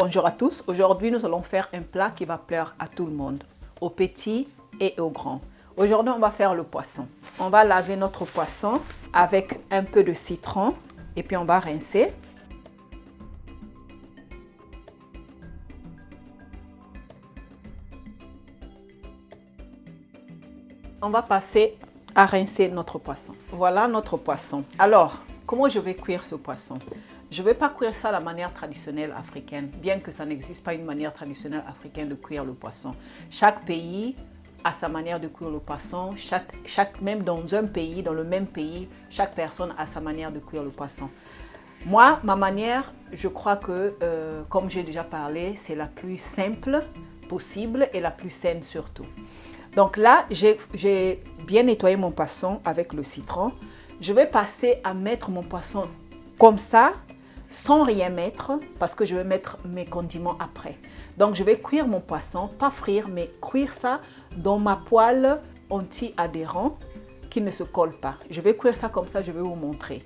Bonjour à tous. Aujourd'hui, nous allons faire un plat qui va plaire à tout le monde, aux petits et aux grands. Aujourd'hui, on va faire le poisson. On va laver notre poisson avec un peu de citron et puis on va rincer. On va passer à rincer notre poisson. Voilà notre poisson. Alors, comment je vais cuire ce poisson? Je ne vais pas cuire ça de la manière traditionnelle africaine, bien que ça n'existe pas une manière traditionnelle africaine de cuire le poisson. Chaque pays a sa manière de cuire le poisson. Même dans un pays, dans le même pays, chaque personne a sa manière de cuire le poisson. Moi, ma manière, je crois que, comme j'ai déjà parlé, c'est la plus simple possible et la plus saine surtout. Donc là, j'ai bien nettoyé mon poisson avec le citron. Je vais passer à mettre mon poisson comme ça, sans rien mettre, parce que je vais mettre mes condiments après. Donc je vais cuire mon poisson, pas frire, mais cuire ça dans ma poêle anti-adhérent qui ne se colle pas. Je vais cuire ça comme ça, je vais vous montrer.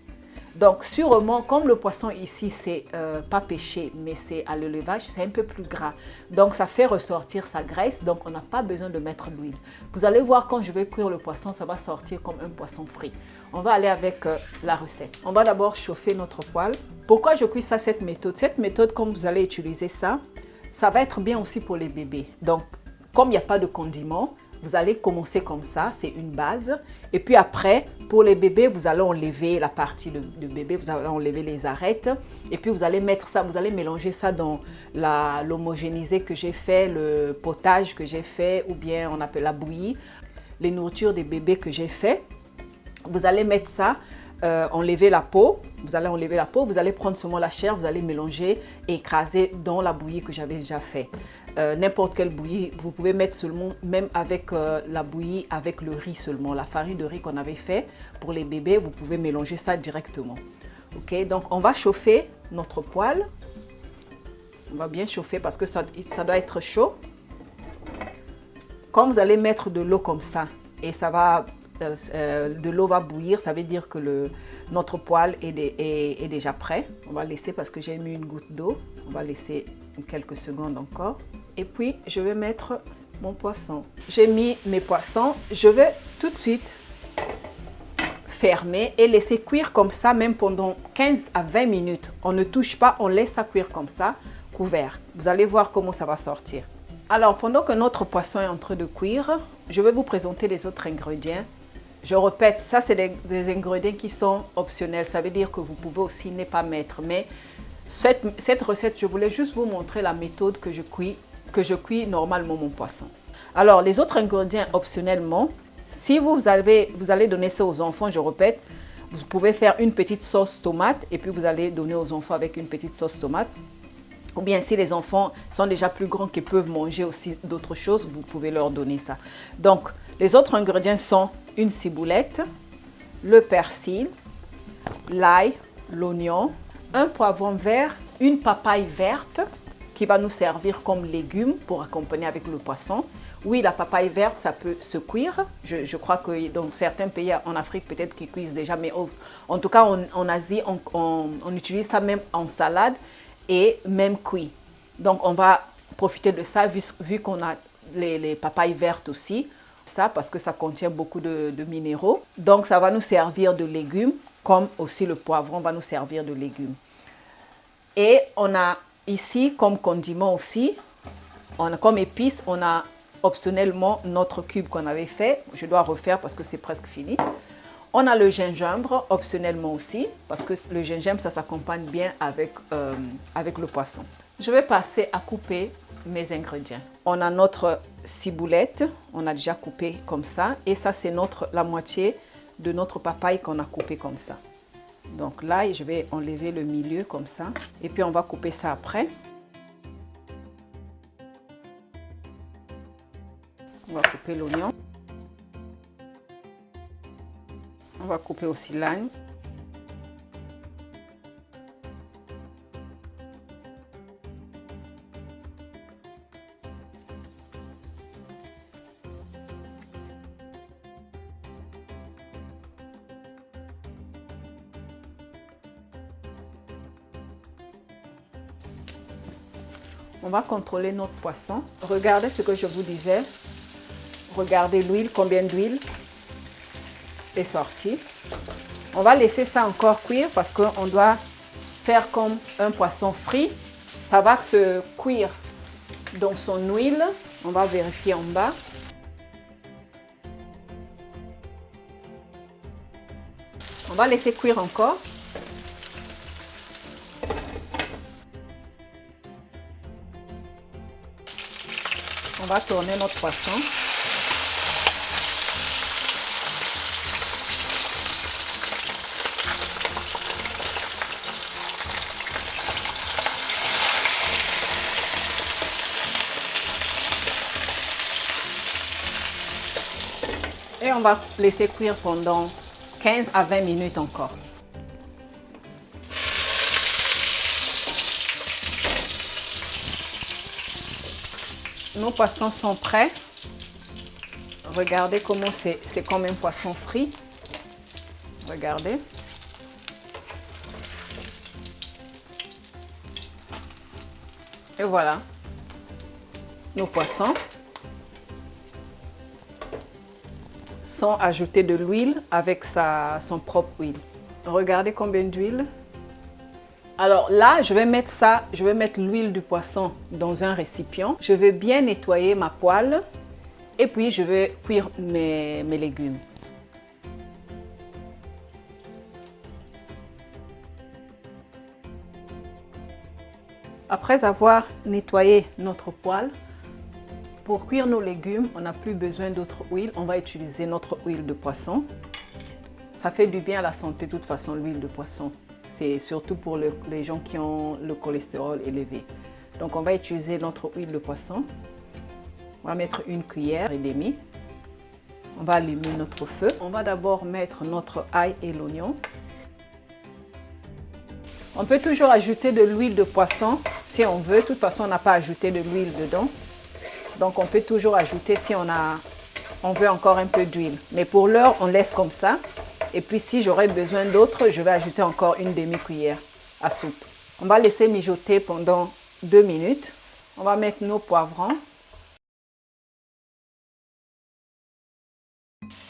Donc sûrement, comme le poisson ici, c'est pas pêché, mais c'est à l'élevage, c'est un peu plus gras. Donc ça fait ressortir sa graisse, donc on n'a pas besoin de mettre l'huile. Vous allez voir, quand je vais cuire le poisson, ça va sortir comme un poisson frit. On va aller avec la recette. On va d'abord chauffer notre poêle. Pourquoi je cuis ça, cette méthode? Cette méthode, comme vous allez utiliser ça, ça va être bien aussi pour les bébés. Donc, comme il n'y a pas de condiments, vous allez commencer comme ça, c'est une base. Et puis après, pour les bébés, vous allez enlever la partie de bébé, vous allez enlever les arêtes. Et puis vous allez mettre ça, vous allez mélanger ça dans l'homogénéisé que j'ai fait, le potage que j'ai fait, ou bien on appelle la bouillie, les nourritures des bébés que j'ai fait. Vous allez mettre ça, enlever la peau, vous allez prendre seulement la chair, vous allez mélanger et écraser dans la bouillie que j'avais déjà fait. N'importe quelle bouillie, vous pouvez mettre seulement, même avec la bouillie, avec le riz seulement, la farine de riz qu'on avait fait pour les bébés, vous pouvez mélanger ça directement. Ok, donc on va chauffer notre poêle. On va bien chauffer parce que ça doit être chaud. Quand vous allez mettre de l'eau comme ça et ça va, de l'eau va bouillir, ça veut dire que notre poêle est déjà prêt. On va laisser, parce que j'ai mis une goutte d'eau, on va laisser quelques secondes encore. Et puis, je vais mettre mon poisson. J'ai mis mes poissons. Je vais tout de suite fermer et laisser cuire comme ça, même pendant 15 à 20 minutes. On ne touche pas, on laisse ça cuire comme ça, couvert. Vous allez voir comment ça va sortir. Alors, pendant que notre poisson est en train de cuire, je vais vous présenter les autres ingrédients. Je répète, ça, c'est des ingrédients qui sont optionnels. Ça veut dire que vous pouvez aussi ne pas mettre. Mais cette recette, je voulais juste vous montrer la méthode que je cuis normalement mon poisson. Alors, les autres ingrédients optionnellement, si vous allez donner ça aux enfants, je répète, vous pouvez faire une petite sauce tomate et puis vous allez donner aux enfants avec une petite sauce tomate. Ou bien si les enfants sont déjà plus grands qui peuvent manger aussi d'autres choses, vous pouvez leur donner ça. Donc, les autres ingrédients sont une ciboulette, le persil, l'ail, l'oignon, un poivron vert, une papaye verte qui va nous servir comme légume pour accompagner avec le poisson. Oui, la papaye verte, ça peut se cuire. Je crois que dans certains pays en Afrique, peut-être qu'ils cuisent déjà, mais en tout cas en Asie, on utilise ça même en salade et même cuit. Donc, on va profiter de ça vu qu'on a les papayes vertes aussi. Ça, parce que ça contient beaucoup de minéraux. Donc, ça va nous servir de légumes, comme aussi le poivron va nous servir de légumes. Et on a ici, comme condiment aussi, comme épice, on a optionnellement notre cube qu'on avait fait. Je dois refaire parce que c'est presque fini. On a le gingembre, optionnellement aussi, parce que le gingembre, ça s'accompagne bien avec le poisson. Je vais passer à couper mes ingrédients. On a notre ciboulette, on a déjà coupé comme ça. Et ça, c'est la moitié de notre papaye qu'on a coupé comme ça. Donc là, je vais enlever le milieu comme ça. Et puis, on va couper ça après. On va couper l'oignon. On va couper aussi l'ail. On va contrôler notre poisson. Regardez ce que je vous disais. Regardez l'huile, combien d'huile est sortie. On va laisser ça encore cuire parce qu'on doit faire comme un poisson frit. Ça va se cuire dans son huile. On va vérifier en bas. On va laisser cuire encore. On va tourner notre poisson. Et on va laisser cuire pendant 15 à 20 minutes encore. Nos poissons sont prêts. Regardez comment c'est comme un poisson frit. Regardez. Et voilà nos poissons. Sans ajouter de l'huile avec son propre huile. Regardez combien d'huile. Alors là, je vais mettre l'huile du poisson dans un récipient. Je vais bien nettoyer ma poêle et puis je vais cuire mes légumes. Après avoir nettoyé notre poêle, pour cuire nos légumes, on n'a plus besoin d'autre huile. On va utiliser notre huile de poisson. Ça fait du bien à la santé de toute façon, l'huile de poisson. C'est surtout pour les gens qui ont le cholestérol élevé. Donc on va utiliser notre huile de poisson. On va mettre 1 cuillère et demie. On va allumer notre feu. On va d'abord mettre notre ail et l'oignon. On peut toujours ajouter de l'huile de poisson si on veut. De toute façon, on n'a pas ajouté de l'huile dedans. Donc on peut toujours ajouter si on veut encore un peu d'huile. Mais pour l'heure, on laisse comme ça. Et puis si j'aurais besoin d'autre, je vais ajouter encore 1 demi-cuillère à soupe. On va laisser mijoter pendant 2 minutes. On va mettre nos poivrons.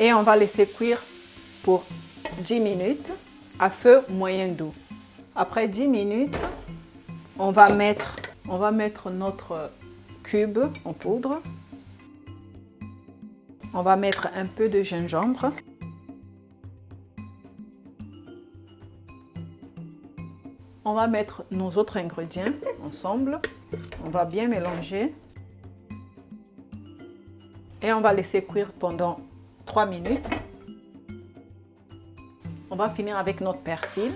Et on va laisser cuire pour 10 minutes à feu moyen doux. Après 10 minutes, on va mettre notre cube en poudre. On va mettre un peu de gingembre. On va mettre nos autres ingrédients ensemble. On va bien mélanger. Et on va laisser cuire pendant 3 minutes. On va finir avec notre persil.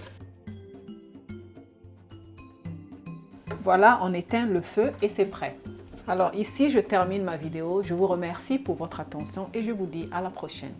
Voilà, on éteint le feu et c'est prêt. Alors ici, je termine ma vidéo. Je vous remercie pour votre attention et je vous dis à la prochaine.